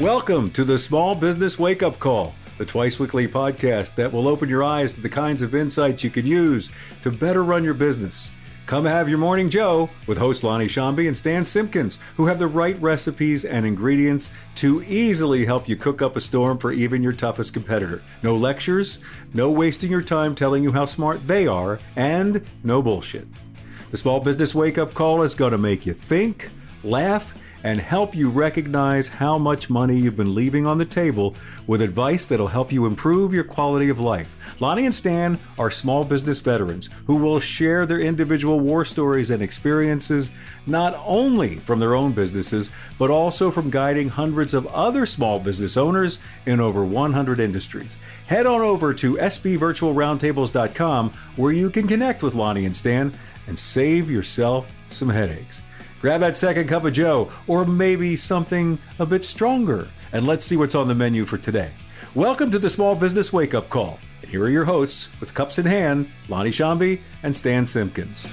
Welcome to the Small Business Wake Up Call, the twice-weekly podcast that will open your eyes to the kinds of insights you can use to better run your business. Come have your morning Joe with hosts Lonnie Shambi and Stan Simpkins, who have the right recipes and ingredients to easily help you cook up a storm for even your toughest competitor. No lectures, no wasting your time telling you how smart they are, and no bullshit. The Small Business Wake Up Call is going to make you think, laugh, and help you recognize how much money you've been leaving on the table with advice that'll help you improve your quality of life. Lonnie and Stan are small business veterans who will share their individual war stories and experiences not only from their own businesses, but also from guiding hundreds of other small business owners in over 100 industries. Head on over to sbvirtualroundtables.com where you can connect with Lonnie and Stan and save yourself some headaches. Grab that second cup of Joe, or maybe something a bit stronger, and let's see what's on the menu for today. Welcome to the Small Business Wake Up Call. And here are your hosts, with cups in hand, Lonnie Shambi and Stan Simpkins.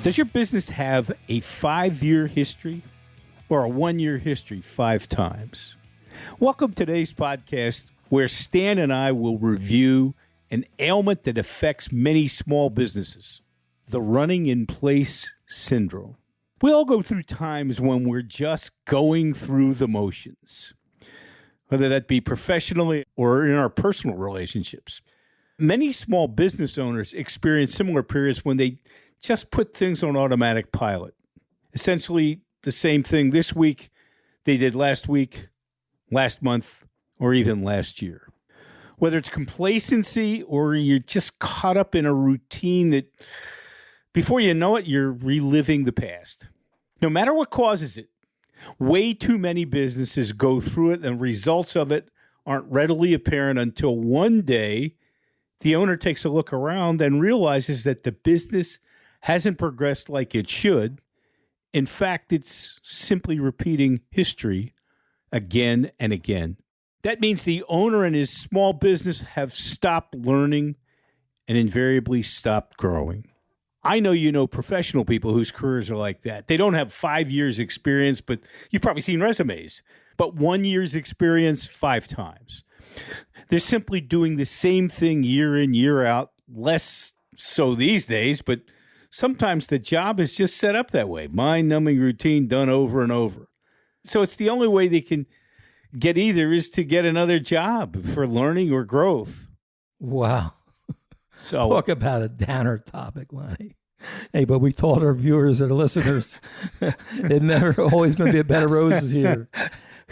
Does your business have a 5-year history or a 1-year history 5 times? Welcome to today's podcast, where Stan and I will review an ailment that affects many small businesses. The running in place syndrome. We all go through times when we're just going through the motions, whether that be professionally or in our personal relationships. Many small business owners experience similar periods when they just put things on automatic pilot. Essentially the same thing this week they did last week, last month, or even last year. Whether it's complacency or you're just caught up in a routine that before you know it, you're reliving the past. No matter what causes it, way too many businesses go through it, and results of it aren't readily apparent until one day the owner takes a look around and realizes that the business hasn't progressed like it should. In fact, it's simply repeating history again and again. That means the owner and his small business have stopped learning and invariably stopped growing. I know you know professional people whose careers are like that. They don't have 5 years experience, but you've probably seen resumes. But 1 year's experience 5 times. They're simply doing the same thing year in, year out, less so these days, but sometimes the job is just set up that way. Mind-numbing routine done over and over. So it's the only way they can get either is to get another job for learning or growth. Wow. So talk about a downer topic, Lonnie. Hey, but we told our viewers and listeners it never always going to be a bed of roses here.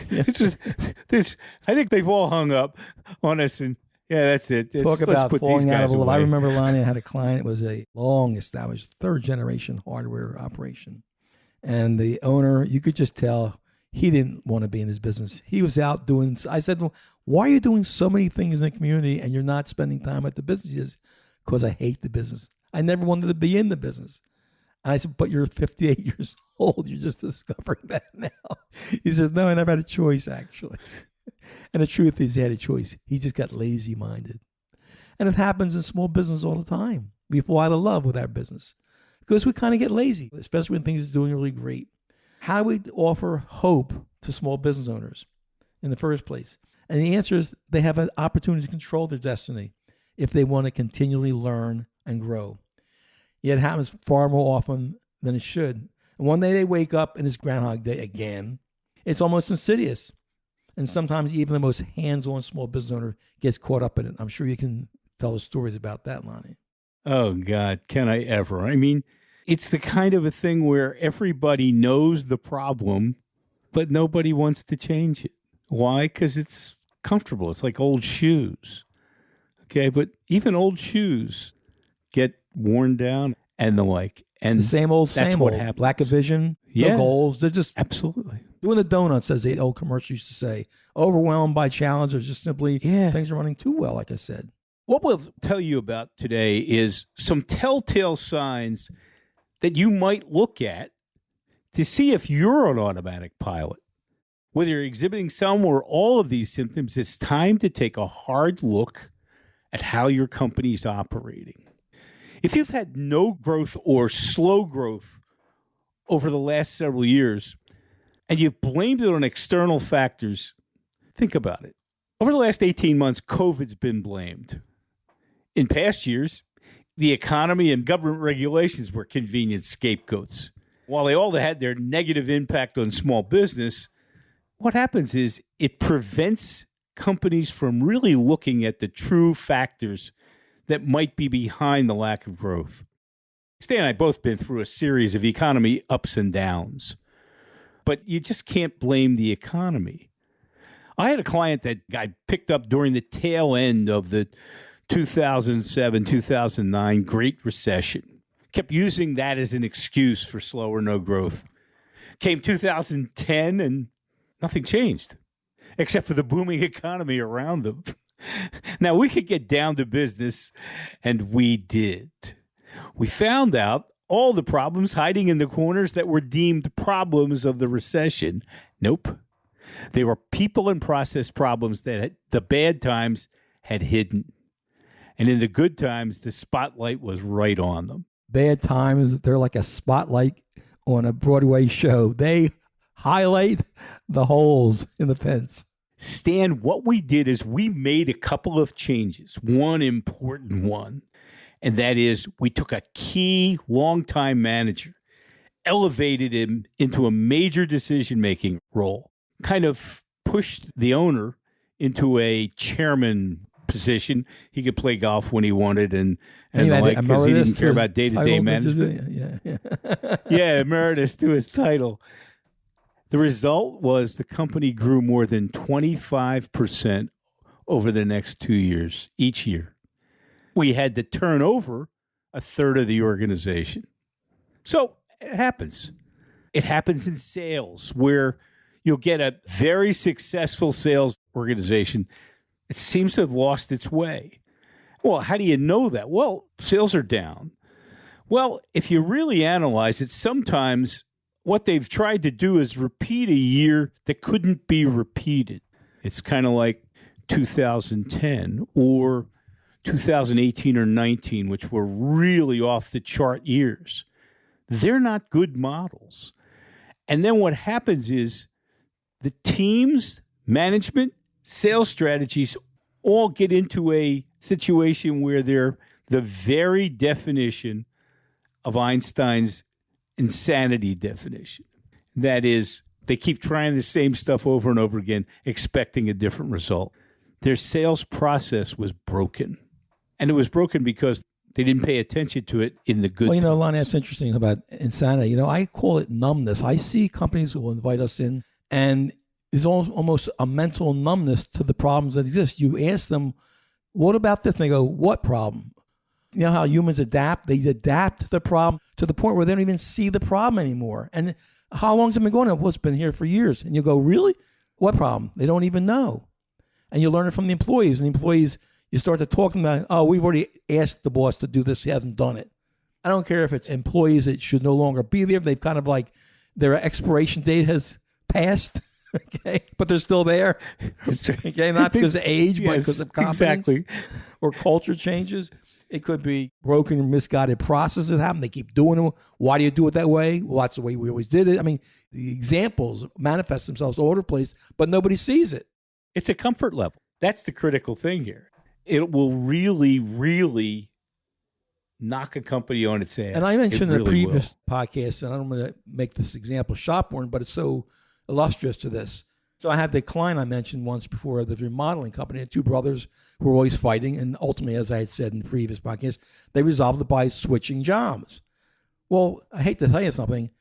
I think they've all hung up on us, and yeah, that's it. Talk about falling out of a. Away. I remember, Lonnie, I had a client. It was a long-established third-generation hardware operation, and the owner, you could just tell he didn't want to be in his business. He was out doing. I said, well, why are you doing so many things in the community and you're not spending time at the business? He says, because I hate the business. I never wanted to be in the business. And I said, but you're 58 years old. You're just discovering that now. He says, no, I never had a choice, actually. And the truth is he had a choice. He just got lazy-minded. And it happens in small business all the time. We fall out of love with our business because we kind of get lazy, especially when things are doing really great. How do we offer hope to small business owners in the first place? And the answer is they have an opportunity to control their destiny if they want to continually learn and grow. Yet it happens far more often than it should. And one day they wake up and it's Groundhog Day again. It's almost insidious. And sometimes even the most hands-on small business owner gets caught up in it. I'm sure you can tell us stories about that, Lonnie. Oh, God, can I ever? I mean, it's the kind of a thing where everybody knows the problem, but nobody wants to change it. Why? Because it's comfortable. It's like old shoes. Okay, but even old shoes get worn down and the like. And the same old. What happens. Lack of vision, no goals. They're just absolutely doing the donuts, as the old commercial used to say. Overwhelmed by challenge, or just simply things are running too well, like I said. What we'll tell you about today is some telltale signs that you might look at to see if you're on automatic pilot. Whether you're exhibiting some or all of these symptoms, it's time to take a hard look at how your company's operating. If you've had no growth or slow growth over the last several years, and you've blamed it on external factors, think about it. Over the last 18 months, COVID's been blamed. In past years, the economy and government regulations were convenient scapegoats. While they all had their negative impact on small business, what happens is it prevents companies from really looking at the true factors that might be behind the lack of growth. Stan and I both been through a series of economy ups and downs, but you just can't blame the economy. I had a client that I picked up during the tail end of the 2007, 2009 Great Recession. Kept using that as an excuse for slow or no growth. Came 2010 and nothing changed, except for the booming economy around them. Now, we could get down to business, and we did. We found out all the problems hiding in the corners that were deemed problems of the recession. Nope. They were people and process problems that the bad times had hidden. And in the good times, the spotlight was right on them. Bad times, they're like a spotlight on a Broadway show. They highlight the holes in the fence. Stan, what we did is we made a couple of changes, one important one, and that is we took a key longtime manager, elevated him into a major decision-making role, kind of pushed the owner into a chairman position. He could play golf when he wanted and the like, because he didn't care about day-to-day management. Yeah, emeritus to his title. The result was the company grew more than 25% over the next 2 years, each year. We had to turn over a third of the organization. So it happens. It happens in sales where you'll get a very successful sales organization. It seems to have lost its way. Well, how do you know that? Well, sales are down. Well, if you really analyze it, sometimes what they've tried to do is repeat a year that couldn't be repeated. It's kind of like 2010 or 2018 or 19, which were really off the chart years. They're not good models. And then what happens is the teams, management, sales strategies all get into a situation where they're the very definition of Einstein's insanity definition. That is, they keep trying the same stuff over and over again, expecting a different result. Their sales process was broken. And it was broken because they didn't pay attention to it in the good times. Lonnie, that's interesting about insanity. I call it numbness. I see companies who will invite us in, and there's almost a mental numbness to the problems that exist. You ask them, what about this? And they go, what problem? You know how humans adapt? They adapt to the problem to the point where they don't even see the problem anymore. And how long has it been going on? Well, it's been here for years. And you go, really? What problem? They don't even know. And you learn it from the employees. And the employees, you start to talk to them about, oh, we've already asked the boss to do this. He hasn't done it. I don't care if it's employees that should no longer be there. They've kind of like their expiration date has passed. Okay, but they're still there. Okay, not because of age, but because of competence or culture changes. It could be broken or misguided processes happen. They keep doing them. Why do you do it that way? Well, that's the way we always did it. I mean, the examples manifest themselves all over the place, but nobody sees it. It's a comfort level. That's the critical thing here. It will really, really knock a company on its ass. And I mentioned in a previous podcast, and I don't want to make this example shopborn, but it's so illustrious to this. So I had the client I mentioned once before, the remodeling company, and two brothers who were always fighting. And ultimately, as I had said in the previous podcast, they resolved it by switching jobs. Well, I hate to tell you something.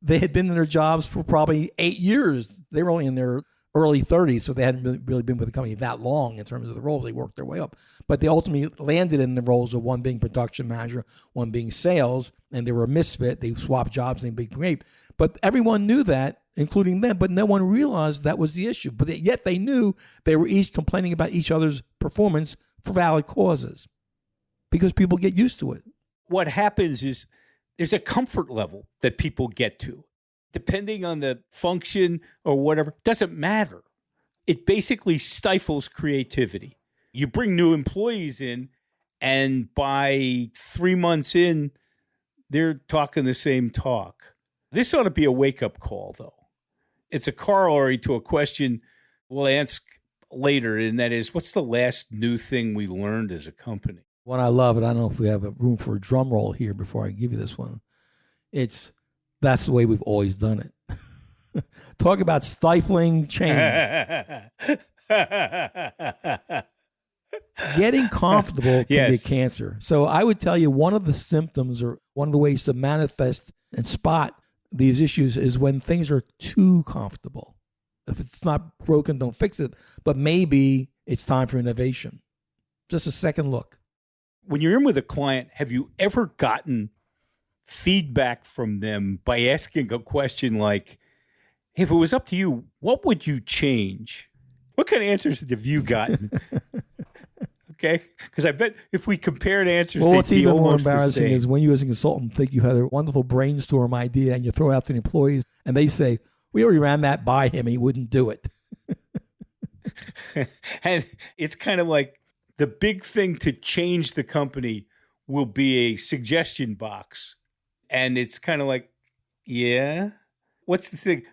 They had been in their jobs for probably 8 years. They were only in their early 30s, so they hadn't really been with the company that long in terms of the roles. They worked their way up. But they ultimately landed in the roles of one being production manager, one being sales, and they were a misfit. They swapped jobs and they became great. But everyone knew that, including them, but no one realized that was the issue. But yet they knew they were each complaining about each other's performance for valid causes because people get used to it. What happens is there's a comfort level that people get to. Depending on the function or whatever, doesn't matter. It basically stifles creativity. You bring new employees in, and by 3 months in, they're talking the same talk. This ought to be a wake-up call, though. it's a corollary to a question we'll ask later, and that is, what's the last new thing we learned as a company? One I love, and I don't know if we have a room for a drum roll here before I give you this one. That's the way we've always done it. Talk about stifling change. Getting comfortable can be cancer. So I would tell you one of the symptoms or one of the ways to manifest and spot these issues is when things are too comfortable. If it's not broken, don't fix it. But maybe it's time for innovation. Just a second look. When you're in with a client, have you ever gotten feedback from them by asking a question like, if it was up to you, what would you change? What kind of answers have you gotten? Okay, because I bet if we compared answers, well, what's even more embarrassing embarrassing is when you as a consultant think you had a wonderful brainstorm idea and you throw it out to the employees and they say, we already ran that by him, he wouldn't do it. And it's kind of like the big thing to change the company will be a suggestion box. And it's kind of like, yeah, what's the thing?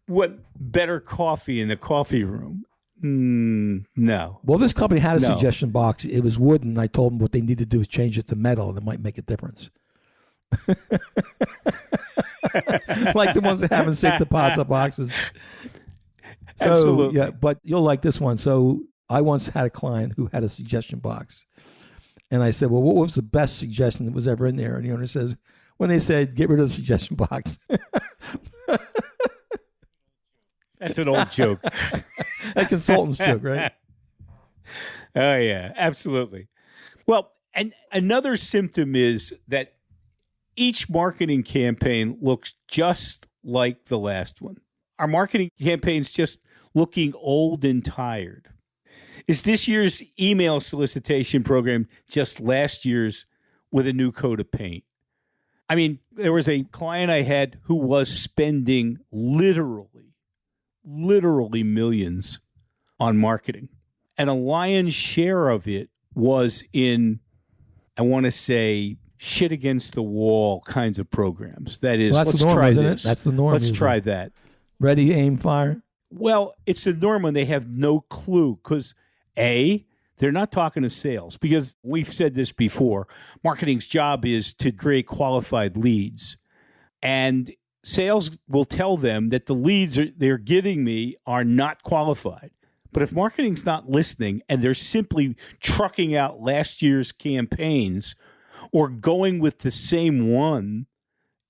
What, better coffee in the coffee room? No. Well, this company had a suggestion box. It was wooden. I told them what they need to do is change it to metal. That might make a difference. Like the ones that have in safe deposit boxes. So, absolutely. Yeah, but you'll like this one. So I once had a client who had a suggestion box. And I said, well, what was the best suggestion that was ever in there? And the owner says, when they said, get rid of the suggestion box. That's an old joke. A consultant's joke, right? Oh, yeah, absolutely. Well, and another symptom is that each marketing campaign looks just like the last one. Our marketing campaign's just looking old and tired. Is this year's email solicitation program just last year's with a new coat of paint? I mean, there was a client I had who was spending literally millions on marketing. And a lion's share of it was in, I want to say, shit against the wall kinds of programs. That is, well, let's try this. That's the norm. Let's try that. Ready, aim, fire. Well, it's the norm when they have no clue because, A, they're not talking to sales because we've said this before. Marketing's job is to create qualified leads. And sales will tell them that the leads they're giving me are not qualified. But if marketing's not listening and they're simply trucking out last year's campaigns or going with the same one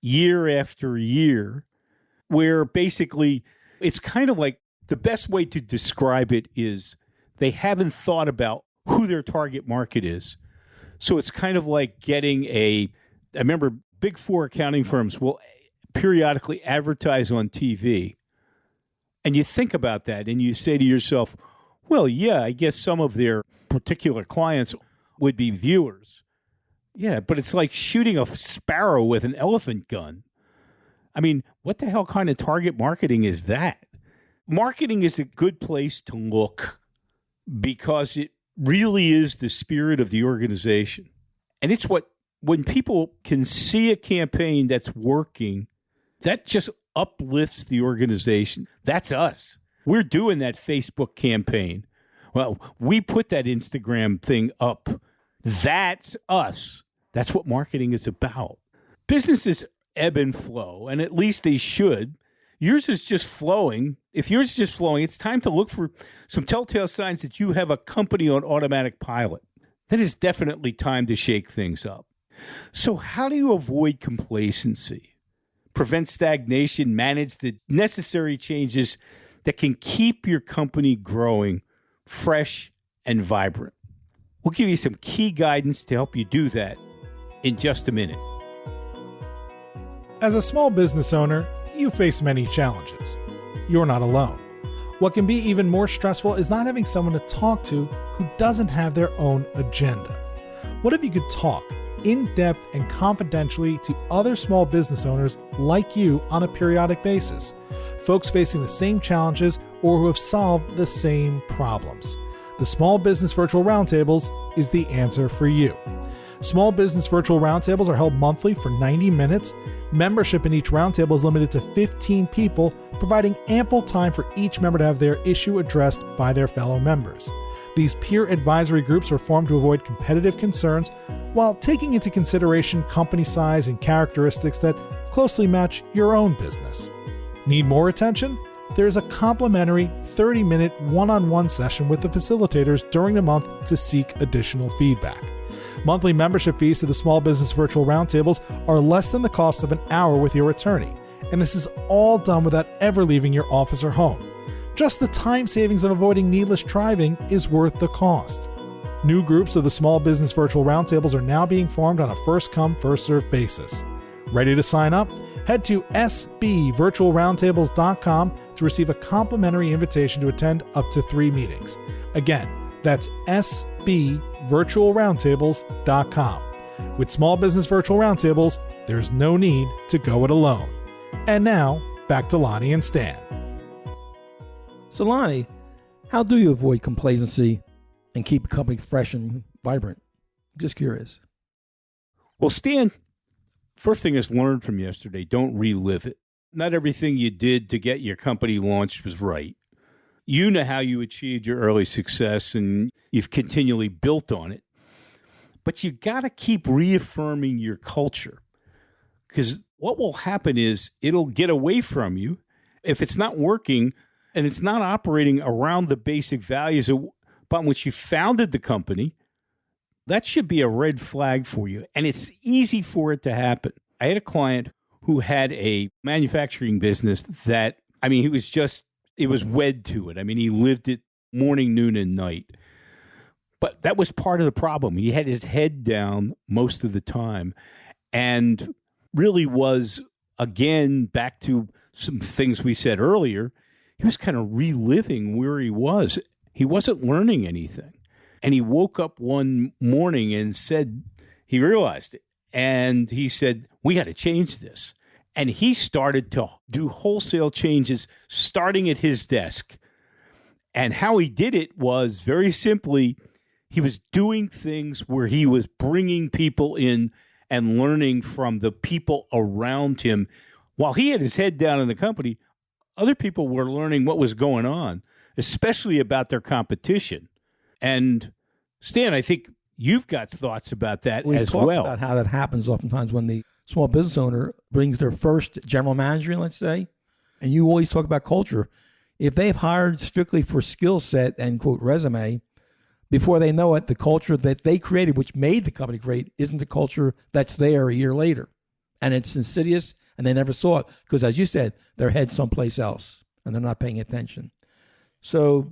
year after year, where basically it's kind of like the best way to describe it is they haven't thought about who their target market is. So it's kind of like getting I remember Big Four accounting firms will periodically advertise on TV. And you think about that and you say to yourself, well, yeah, I guess some of their particular clients would be viewers. Yeah, but it's like shooting a sparrow with an elephant gun. I mean, what the hell kind of target marketing is that? Marketing is a good place to look because it really is the spirit of the organization. And it's when people can see a campaign that's working, that just uplifts the organization. That's us. We're doing that Facebook campaign. Well, we put that Instagram thing up. That's us. That's what marketing is about. Businesses ebb and flow, and at least they should. Yours is just flowing. If yours is just flowing, it's time to look for some telltale signs that you have a company on automatic pilot. That is definitely time to shake things up. So how do you avoid complacency? Prevent stagnation, manage the necessary changes that can keep your company growing, fresh, and vibrant. We'll give you some key guidance to help you do that in just a minute. As a small business owner, you face many challenges. You're not alone. What can be even more stressful is not having someone to talk to who doesn't have their own agenda. What if you could talk in depth and confidentially to other small business owners like you on a periodic basis, folks facing the same challenges or who have solved the same problems? The Small Business Virtual Roundtables is the answer for you. Small Business Virtual Roundtables are held monthly for 90 minutes, Membership in each roundtable is limited to 15 people, providing ample time for each member to have their issue addressed by their fellow members. These peer advisory groups are formed to avoid competitive concerns while taking into consideration company size and characteristics that closely match your own business. Need more attention? There is a complimentary 30-minute one-on-one session with the facilitators during the month to seek additional feedback. Monthly membership fees to the Small Business Virtual Roundtables are less than the cost of an hour with your attorney, and this is all done without ever leaving your office or home. Just the time savings of avoiding needless driving is worth the cost. New groups of the Small Business Virtual Roundtables are now being formed on a first-come, first-served basis. Ready to sign up? Head to sbvirtualroundtables.com to receive a complimentary invitation to attend up to 3 meetings. Again, that's sbvirtualroundtables.com. With Small Business Virtual Roundtables, there's no need to go it alone. And now, back to Lonnie and Stan. So, Lonnie, how do you avoid complacency and keep a company fresh and vibrant? Just curious. Well, Stan, first thing is learn from yesterday. Don't relive it. Not everything you did to get your company launched was right. You know how you achieved your early success, and you've continually built on it. But you got to keep reaffirming your culture, because what will happen is it'll get away from you if it's not working and it's not operating around the basic values upon which you founded the company. That should be a red flag for you, and it's easy for it to happen. I had a client who had a manufacturing business that, he was wed to it. He lived it morning, noon, and night. But that was part of the problem. He had his head down most of the time and really was, again, back to some things we said earlier, he was kind of reliving where he was. He wasn't learning anything. And he woke up one morning and said, he realized it. And he said, we got to change this. And he started to do wholesale changes starting at his desk. And how he did it was very simply, he was doing things where he was bringing people in and learning from the people around him. While he had his head down in the company, other people were learning what was going on, especially about their competition. And Stan, I think you've got thoughts about that as well. We talked about how that happens oftentimes when the small business owner brings their first general manager, let's say, and you always talk about culture. If they've hired strictly for skill set and, quote, resume, before they know it, the culture that they created, which made the company great, isn't the culture that's there a year later. And it's insidious, and they never saw it because, as you said, their head's someplace else, and they're not paying attention. So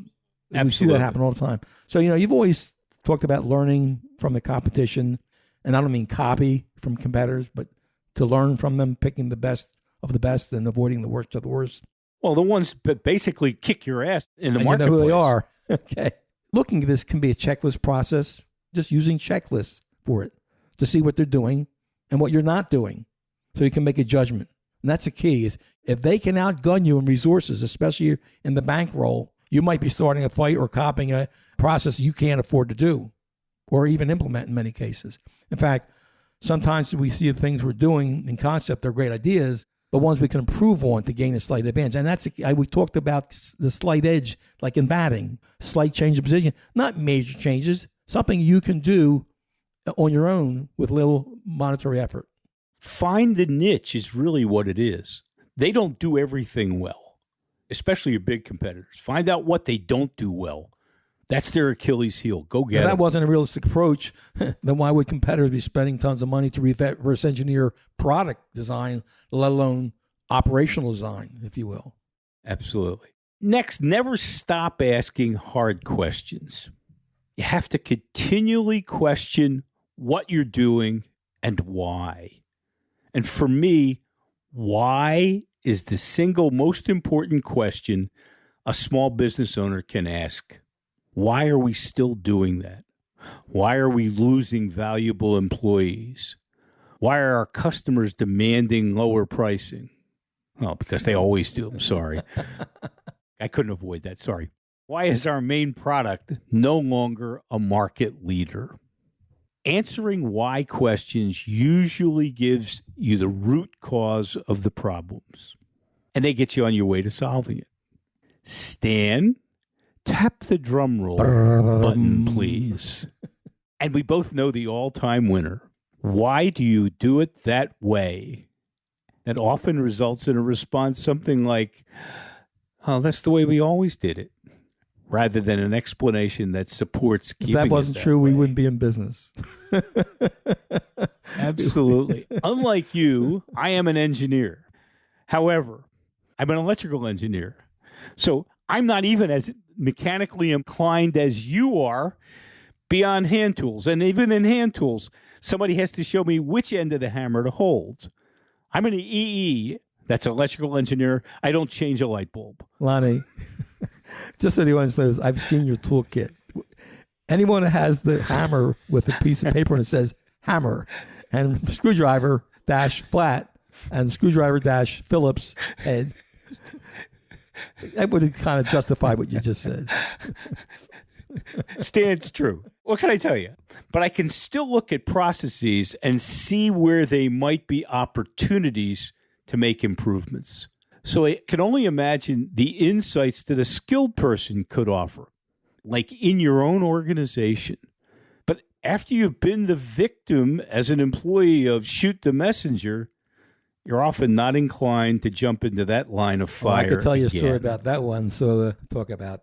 we see that happen all the time. So, you've always talked about learning from the competition, and I don't mean copy from competitors, but to learn from them, picking the best of the best and avoiding the worst of the worst. Well, the ones that basically kick your ass in the marketplace. You know who they are. Okay. Looking at this can be a checklist process, just using checklists for it to see what they're doing and what you're not doing so you can make a judgment. And that's the key. Is if they can outgun you in resources, especially in the bankroll, you might be starting a fight or copying a process you can't afford to do or even implement in many cases. In fact, sometimes we see the things we're doing in concept, they're great ideas, but ones we can improve on to gain a slight advantage. And that's, we talked about the slight edge, like in batting, slight change of position, not major changes, something you can do on your own with little monetary effort. Find the niche is really what it is. They don't do everything well, especially your big competitors. Find out what they don't do well. That's their Achilles heel. Go get it. If that wasn't a realistic approach, then why would competitors be spending tons of money to reverse engineer product design, let alone operational design, if you will? Absolutely. Next, never stop asking hard questions. You have to continually question what you're doing and why. And for me, why is the single most important question a small business owner can ask. Why are we still doing that? Why are we losing valuable employees? Why are our customers demanding lower pricing? Well, because they always do. I'm sorry. I couldn't avoid that. Sorry. Why is our main product no longer a market leader? Answering why questions usually gives you the root cause of the problems, and they get you on your way to solving it. Stan, tap the drum roll button, please. And we both know the all-time winner. Why do you do it that way? That often results in a response something like, oh, that's the way we always did it, rather than an explanation that supports keeping it If that wasn't true, way. we wouldn't be in business. Absolutely. Unlike you, I am an engineer. However, I'm an electrical engineer. So I'm not even as mechanically inclined as you are beyond hand tools. And even in hand tools, somebody has to show me which end of the hammer to hold. I'm an EE, that's an electrical engineer. I don't change a light bulb. Lonnie, just so anyone knows, I've seen your toolkit. Anyone that has the hammer with a piece of paper and it says hammer and screwdriver dash flat and screwdriver dash Phillips head, that would kind of justify what you just said. Stands true. What can I tell you? But I can still look at processes and see where they might be opportunities to make improvements. So I can only imagine the insights that a skilled person could offer, like in your own organization. But after you've been the victim as an employee of shoot the messenger, you're often not inclined to jump into that line of fire. Well, I could tell you a story again. about that one. So talk about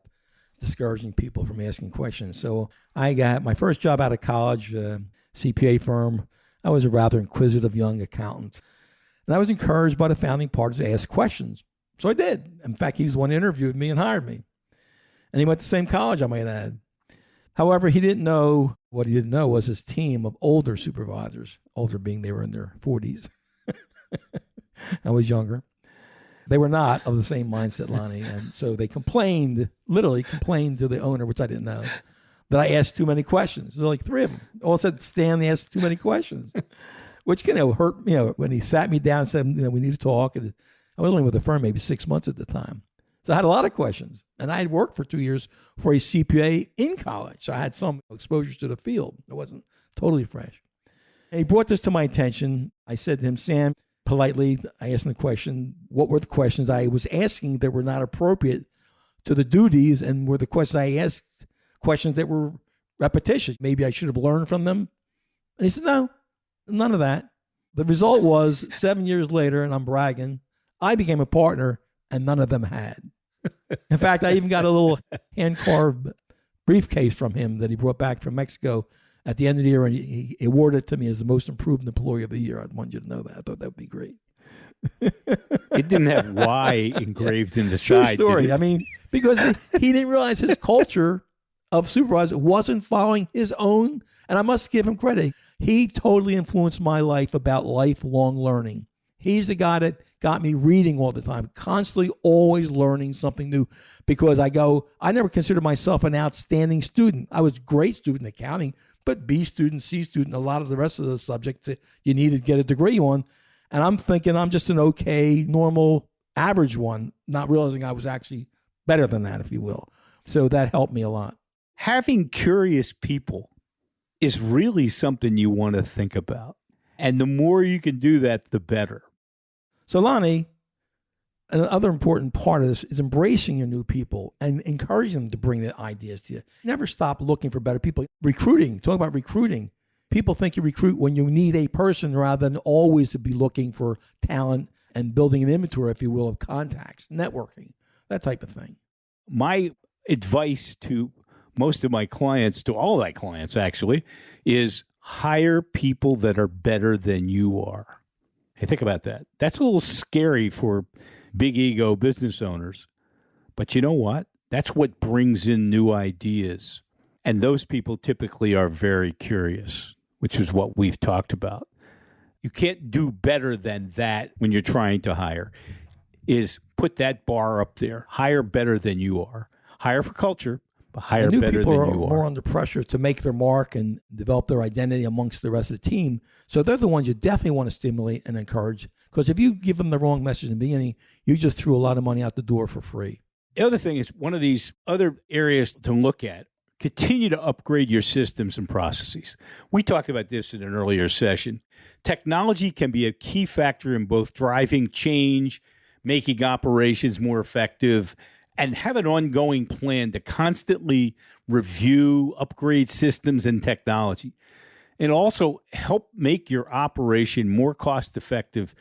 discouraging people from asking questions. So I got my first job out of college, CPA firm. I was a rather inquisitive young accountant. And I was encouraged by the founding partners to ask questions. So I did. In fact, he's the one who interviewed me and hired me. And he went to the same college I might add. However, he didn't know, what he didn't know was his team of older supervisors, older being they were in their 40s. I was younger. They were not of the same mindset, Lonnie. And so they literally complained to the owner, which I didn't know, that I asked too many questions. There were like three of them. All said, Stan asked too many questions, which hurt, when he sat me down and said, we need to talk. And I was only with the firm maybe 6 months at the time. So I had a lot of questions. And I had worked for 2 years for a CPA in college. So I had some exposure to the field. It wasn't totally fresh. And he brought this to my attention. I said to him, Sam, politely, I asked him the question, what were the questions I was asking that were not appropriate to the duties, and were the questions I asked questions that were repetitious? Maybe I should have learned from them. And he said, no, none of that. The result was 7 years later, and I'm bragging, I became a partner, and none of them had. In fact, I even got a little hand-carved briefcase from him that he brought back from Mexico at the end of the year, and he awarded it to me as the most improved employee of the year. I wanted you to know that. I thought that would be great. It didn't have Y engraved in the True side. story. I mean, because he didn't realize his culture of supervisor wasn't following his own, and I must give him credit. He totally influenced my life about lifelong learning. He's the guy that got me reading all the time, constantly always learning something new, because I never considered myself an outstanding student. I was a great student in accounting, but B student, C student, a lot of the rest of the subjects that you needed to get a degree on. And I'm thinking I'm just an okay, normal, average one, not realizing I was actually better than that, if you will. So that helped me a lot. Having curious people is really something you want to think about. And the more you can do that, the better. So Lonnie, another important part of this is embracing your new people and encouraging them to bring their ideas to you. Never stop looking for better people. Recruiting, talk about recruiting. People think you recruit when you need a person rather than always to be looking for talent and building an inventory, if you will, of contacts, networking, that type of thing. My advice to most of my clients, to all my clients actually, is hire people that are better than you are. Hey, think about that. That's a little scary for big ego business owners. But you know what? That's what brings in new ideas. And those people typically are very curious, which is what we've talked about. You can't do better than that when you're trying to hire, is put that bar up there. Hire better than you are. Hire for culture, but hire better than you are. New people are more under pressure to make their mark and develop their identity amongst the rest of the team. So they're the ones you definitely want to stimulate and encourage, because if you give them the wrong message in the beginning, you just threw a lot of money out the door for free. The other thing is, one of these other areas to look at, continue to upgrade your systems and processes. We talked about this in an earlier session. Technology can be a key factor in both driving change, making operations more effective, and have an ongoing plan to constantly review, upgrade systems and technology, and also help make your operation more cost effective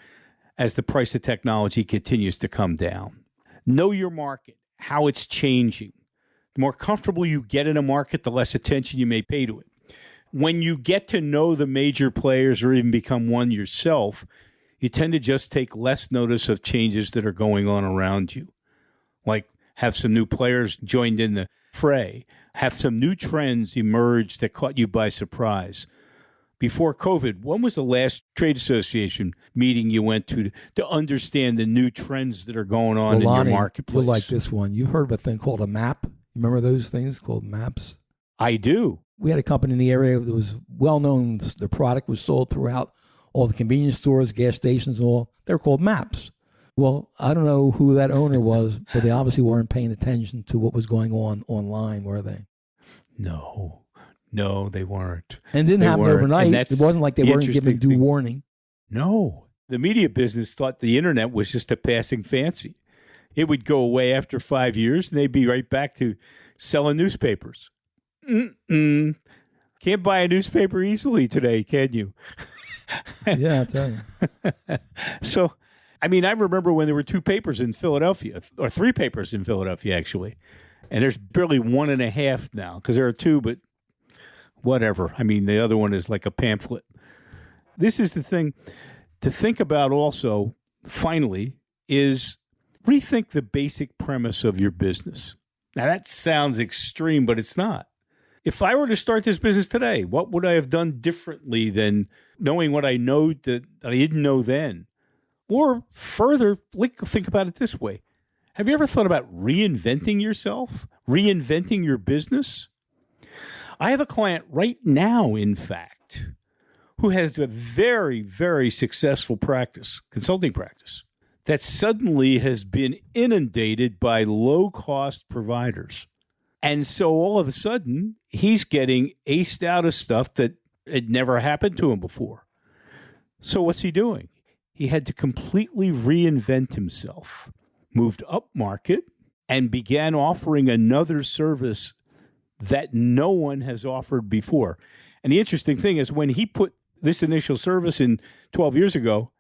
as the price of technology continues to come down. Know your market, how it's changing. The more comfortable you get in a market, the less attention you may pay to it. When you get to know the major players or even become one yourself, you tend to just take less notice of changes that are going on around you. Like have some new players joined in the fray, have some new trends emerge that caught you by surprise. Before COVID, when was the last trade association meeting you went to understand the new trends that are going on in Lonnie, your marketplace? You'll like this one. You've heard of a thing called a map? Remember those things called maps? I do. We had a company in the area that was well known. The product was sold throughout all the convenience stores, gas stations, all. They were called maps. Well, I don't know who that owner was, but they obviously weren't paying attention to what was going on online, were they? No, they weren't. And it didn't happen overnight. It wasn't like they weren't given due warning. No. The media business thought the internet was just a passing fancy. It would go away after 5 years, and they'd be right back to selling newspapers. Can't buy a newspaper easily today, can you? Yeah, I'll tell you. So, I mean, I remember when there were 2 papers in Philadelphia, or 3 papers in Philadelphia, actually. And there's barely 1.5 now, because there are 2, but whatever. I mean, the other one is like a pamphlet. This is the thing to think about also, finally, is rethink the basic premise of your business. Now, that sounds extreme, but it's not. If I were to start this business today, what would I have done differently than knowing what I know that I didn't know then? Or further, think about it this way. Have you ever thought about reinventing yourself? Reinventing your business? I have a client right now, in fact, who has a very, very successful consulting practice, that suddenly has been inundated by low-cost providers. And so all of a sudden, he's getting aced out of stuff that had never happened to him before. So what's he doing? He had to completely reinvent himself, moved up market, and began offering another service that no one has offered before. And the interesting thing is when he put this initial service in 12 years ago,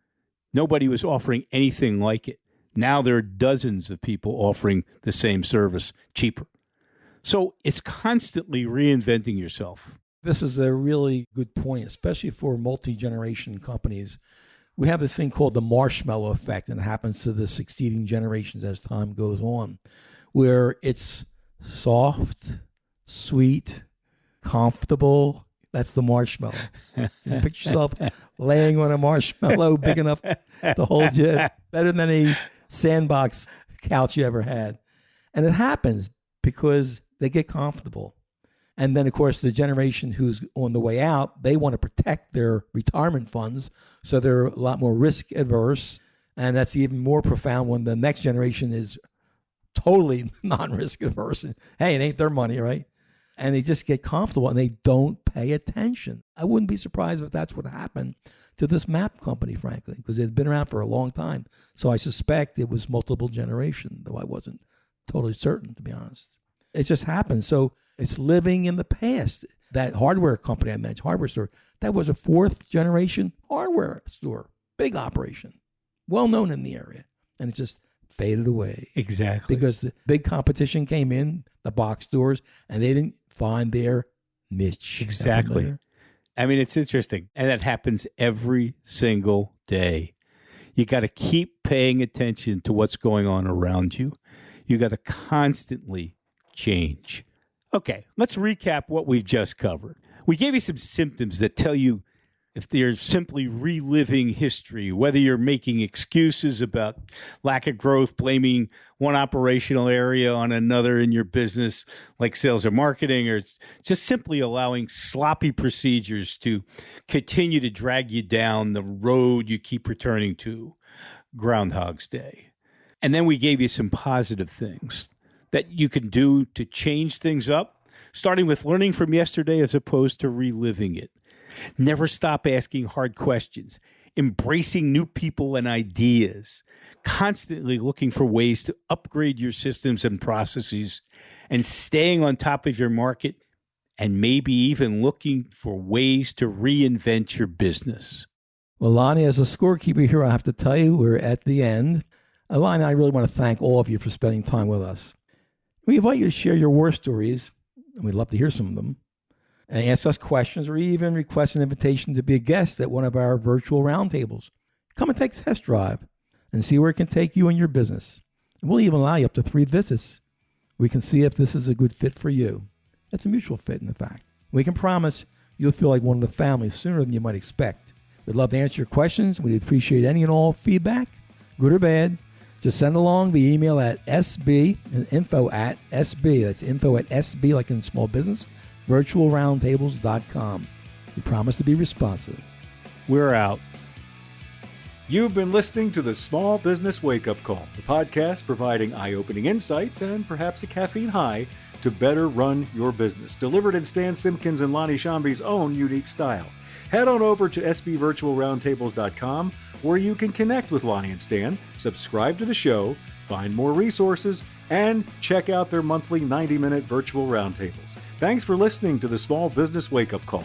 nobody was offering anything like it. Now there are dozens of people offering the same service cheaper. So it's constantly reinventing yourself. This is a really good point, especially for multi-generation companies. We have this thing called the Marshmallow Effect, and it happens to the succeeding generations as time goes on, where it's soft, sweet, comfortable. That's the marshmallow. You picture yourself laying on a marshmallow big enough to hold you, better than any sandbox couch you ever had. And it happens because they get comfortable. And then, of course, the generation who's on the way out, they want to protect their retirement funds, so they're a lot more risk adverse. And that's even more profound when the next generation is totally non-risk averse. Hey, it ain't their money, right? And they just get comfortable and they don't pay attention. I wouldn't be surprised if that's what happened to this map company, frankly, because it had been around for a long time. So I suspect it was multiple generation, though I wasn't totally certain, to be honest. It just happened. So it's living in the past. That hardware company I mentioned, hardware store, that was a 4th generation hardware store, big operation, well known in the area. And it just faded away. Exactly. Because the big competition came in, the box stores, and they didn't find their niche. Exactly. I mean, it's interesting. And that happens every single day. You got to keep paying attention to what's going on around you. You got to constantly change. Okay, let's recap what we've just covered. We gave you some symptoms that tell you if they're simply reliving history, whether you're making excuses about lack of growth, blaming one operational area on another in your business, like sales or marketing, or just simply allowing sloppy procedures to continue to drag you down the road you keep returning to, Groundhog's Day. And then we gave you some positive things that you can do to change things up starting with learning from yesterday as opposed to reliving it. Never stop asking hard questions, embracing new people and ideas, constantly looking for ways to upgrade your systems and processes, and staying on top of your market, and maybe even looking for ways to reinvent your business. Well, Lonnie, as a scorekeeper here, I have to tell you, we're at the end. Lonnie, I really want to thank all of you for spending time with us. We invite you to share your war stories, and we'd love to hear some of them, and ask us questions or even request an invitation to be a guest at one of our virtual roundtables. Come and take a test drive and see where it can take you and your business. And we'll even allow you up to 3 visits. We can see if this is a good fit for you. It's a mutual fit, in fact. We can promise you'll feel like one of the family sooner than you might expect. We'd love to answer your questions. We'd appreciate any and all feedback, good or bad. Just send along the email at SB, info@SB. That's info@SB, like in small business, virtualroundtables.com. We promise to be responsive. We're out. You've been listening to the Small Business Wake Up Call, the podcast providing eye-opening insights and perhaps a caffeine high to better run your business, delivered in Stan Simpkins and Lonnie Shambi's own unique style. Head on over to sbvirtualroundtables.com, where you can connect with Lonnie and Stan, subscribe to the show, find more resources, and check out their monthly 90-minute virtual roundtables. Thanks for listening to the Small Business Wake Up Call.